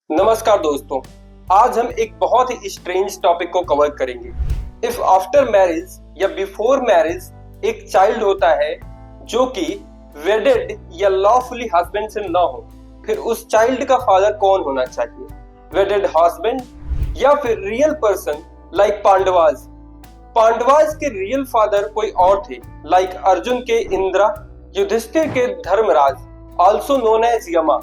नमस्कार दोस्तों, आज हम एक बहुत ही स्ट्रेंज टॉपिक को कवर करेंगे। इफ आफ्टर मैरिज या बिफोर मैरिज एक चाइल्ड होता है जो कि वेडेड या लॉफुली हस्बैंड से ना हो, फिर उस चाइल्ड का फादर कौन होना चाहिए? वेडेड हस्बैंड या फिर real person like Pandavas? Pandavas के रियल फादर कोई और थे, लाइक अर्जुन के इंद्रा, युधिष्ठिर के धर्मराज, आल्सो नोन एज यमा।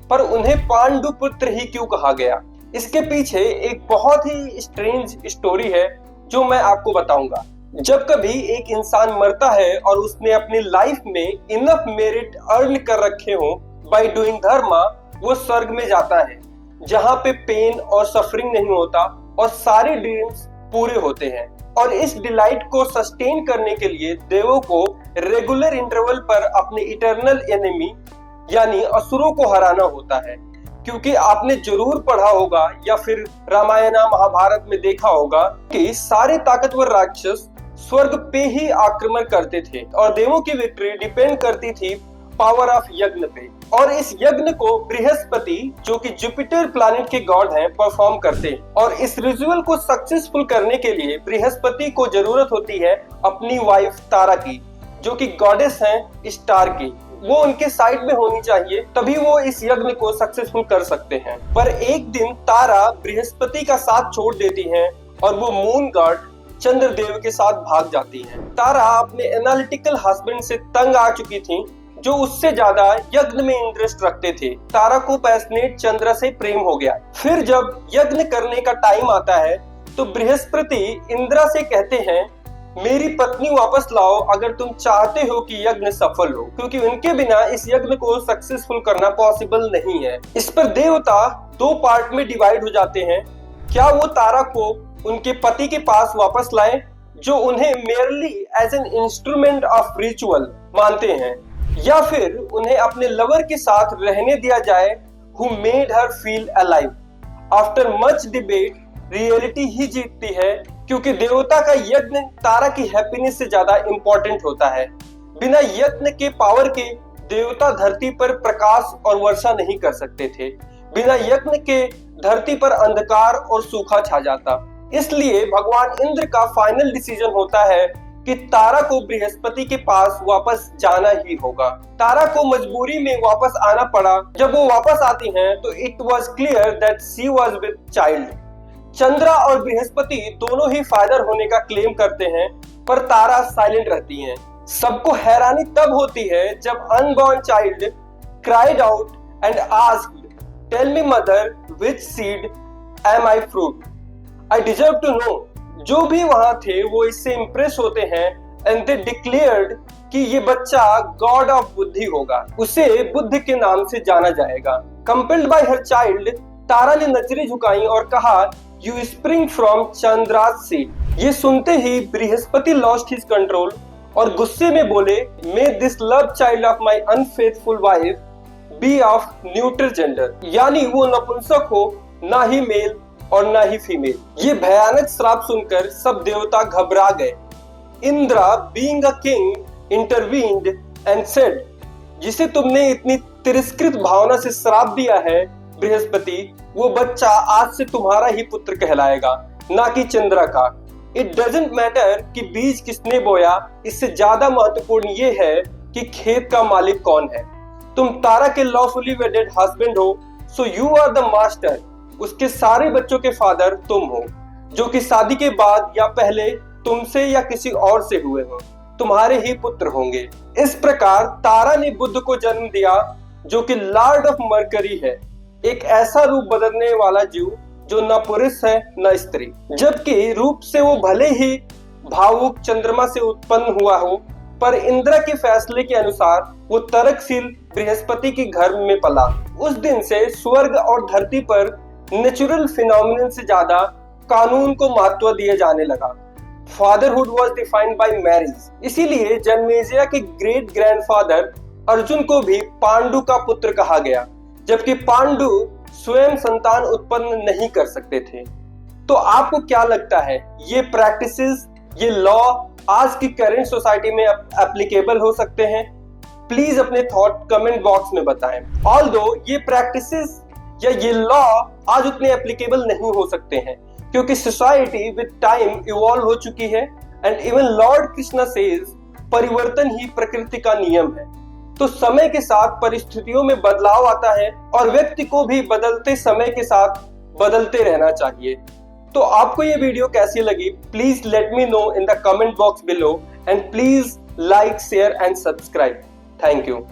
पर उन्हें पांडु पुत्र ही क्यों कहा गया? इसके पीछे एक बहुत ही स्ट्रेंज स्टोरी है जो मैं आपको बताऊंगा। जब कभी एक इंसान मरता है और उसने अपनी लाइफ में इनफ मेरिट अर्न कर रखे हो बाय डूइंग धर्मा, वो स्वर्ग में जाता है जहां पे पेन और सफरिंग नहीं होता और सारे ड्रीम्स पूरे होते हैं। और इस डिलाइट को सस्टेन करने के लिए देवों को रेगुलर इंटरवल पर अपने इटर्नल एनिमी यानी असुरों को हराना होता है। क्योंकि आपने जरूर पढ़ा होगा या फिर रामायण महाभारत में देखा होगा कि सारे ताकतवर राक्षस स्वर्ग पे ही आक्रमण करते थे और देवों की विक्ट्री डिपेंड करती थी पावर ऑफ यज्ञ पे। और इस यज्ञ को बृहस्पति, जो कि जुपिटर प्लैनेट के गॉड हैं, परफॉर्म करते हैं। और इस रिचुअल को सक्सेसफुल करने के लिए बृहस्पति को जरूरत होती है अपनी वाइफ तारा की, जो कि गॉडेस हैं स्टार की। वो उनके साइड में होनी चाहिए, तभी वो इस यज्ञ को सक्सेसफुल कर सकते हैं। पर एक दिन तारा बृहस्पति का साथ छोड़ देती हैं और वो मून गॉड चंद्रदेव के साथ भाग जाती हैं। तारा अपने एनालिटिकल हस्बैंड से तंग आ चुकी थी, जो उससे ज्यादा यज्ञ में इंटरेस्ट रखते थे। तारा को पैशनेट चंद्र से प्रेम हो गया। फिर जब यज्ञ करने का टाइम आता है तो बृहस्पति इंद्रा से कहते हैं, मेरी पत्नी वापस लाओ अगर तुम चाहते हो कि यज्ञ सफल हो, क्योंकि उनके बिना इस यज्ञ को सक्सेसफुल करना पॉसिबल नहीं है। इस पर देवता दो पार्ट में डिवाइड हो जाते हैं। क्या वो तारा को उनके पति के पास वापस लाएं, जो उन्हें merely as an instrument of ritual मानते हैं, या फिर उन्हें अपने लवर के साथ रहने दिया जाए who made her feel alive. After much debate reality ही जीतती है, क्योंकि देवता का यज्ञ तारा की हैप्पीनेस से ज्यादा इंपॉर्टेंट होता है। बिना यज्ञ के पावर के देवता धरती पर प्रकाश और वर्षा नहीं कर सकते थे। बिना यज्ञ के धरती पर अंधकार और सूखा छा जाता। इसलिए भगवान इंद्र का फाइनल डिसीजन होता है कि तारा को बृहस्पति के पास वापस जाना ही होगा। तारा को मजबूरी में वापस आना पड़ा। जब वो वापस आती हैं तो it was clear that she was with child. Chandra और बृहस्पति दोनों ही फादर होने का क्लेम करते हैं, पर तारा साइलेंट रहती हैं। सबको हैरानी तब होती है जब unborn child cried out and asked, tell me mother, which seed am I fruit, I deserve to know. जो भी वहां थे वो इससे इंप्रेस होते हैं एंड दे डिक्लेयर्ड कि ये बच्चा गॉड ऑफ बुद्धि होगा, उसे बुद्ध के नाम से जाना जाएगा। कंपेल्ड बाय हर चाइल्ड, तारा ने नजरें झुकाई और कहा, You spring from Chandra's seed। ये सुनते ही बृहस्पति lost his control और गुस्से में बोले, May this love child of my unfaithful wife be of neutral gender। यानी वो नपुंसक हो, ना ही मेल और ना ही फीमेल। ये भयानक श्राप सुनकर सब देवता घबरा गए। Indira being a king intervened and said, जिसे तुमने इतनी तिरस्कृत भावना से श्राप दिया है बृहस्पति, वो बच्चा आज से तुम्हारा ही पुत्र कहलाएगा, ना कि चंद्रा का। इट डजंट मैटर कि बीज किसने बोया, इससे ज्यादा महत्वपूर्ण ये है कि खेत का मालिक कौन है। तुम तारा के लॉफुली वेडेड हस्बैंड हो, so you are the master. उसके सारे बच्चों के फादर तुम हो, जो कि शादी के बाद या पहले तुमसे या किसी और से हुए हो। तुम्हारे ही पुत्र होंगे। इस प्रकार तारा ने बुद्ध को जन्म दिया, जो कि लॉर्ड ऑफ मरकरी है, एक ऐसा रूप बदलने वाला जीव जो न पुरुष है न स्त्री। जबकि रूप से वो भले ही भावुक चंद्रमा से उत्पन्न हुआ हो, पर इंद्र के फैसले के अनुसार वो तर्कशील बृहस्पति के घर में पला। उस दिन से स्वर्ग और धरती पर नेचुरल फिनोमिनन से ज्यादा कानून को महत्व दिया जाने लगा। Fatherhood was defined by marriage. इसीलिए जन्मेजय के ग्रेट ग्रैंडफादर अर्जुन को भी पांडु का पुत्र कहा गया, जबकि पांडु स्वयं संतान उत्पन्न नहीं कर सकते थे। तो आपको क्या लगता है, ये प्रैक्टिसेस, ये लॉ आज की करंट सोसाइटी में एप्लीकेबल हो सकते हैं? प्लीज अपने थॉट कमेंट बॉक्स में बताएं। ऑल्दो ये प्रैक्टिसेस या ये लॉ आज उतने एप्लीकेबल नहीं हो सकते हैं, क्योंकि सोसाइटी विद टाइम इवॉल्व हो चुकी है and even Lord Krishna says परिवर्तन ही प्रकृति का नियम है। तो समय के साथ परिस्थितियों में बदलाव आता है और व्यक्ति को भी बदलते समय के साथ बदलते रहना चाहिए। तो आपको ये वीडियो कैसी लगी, please let me know in the comment box below and please like, share and subscribe. Thank you.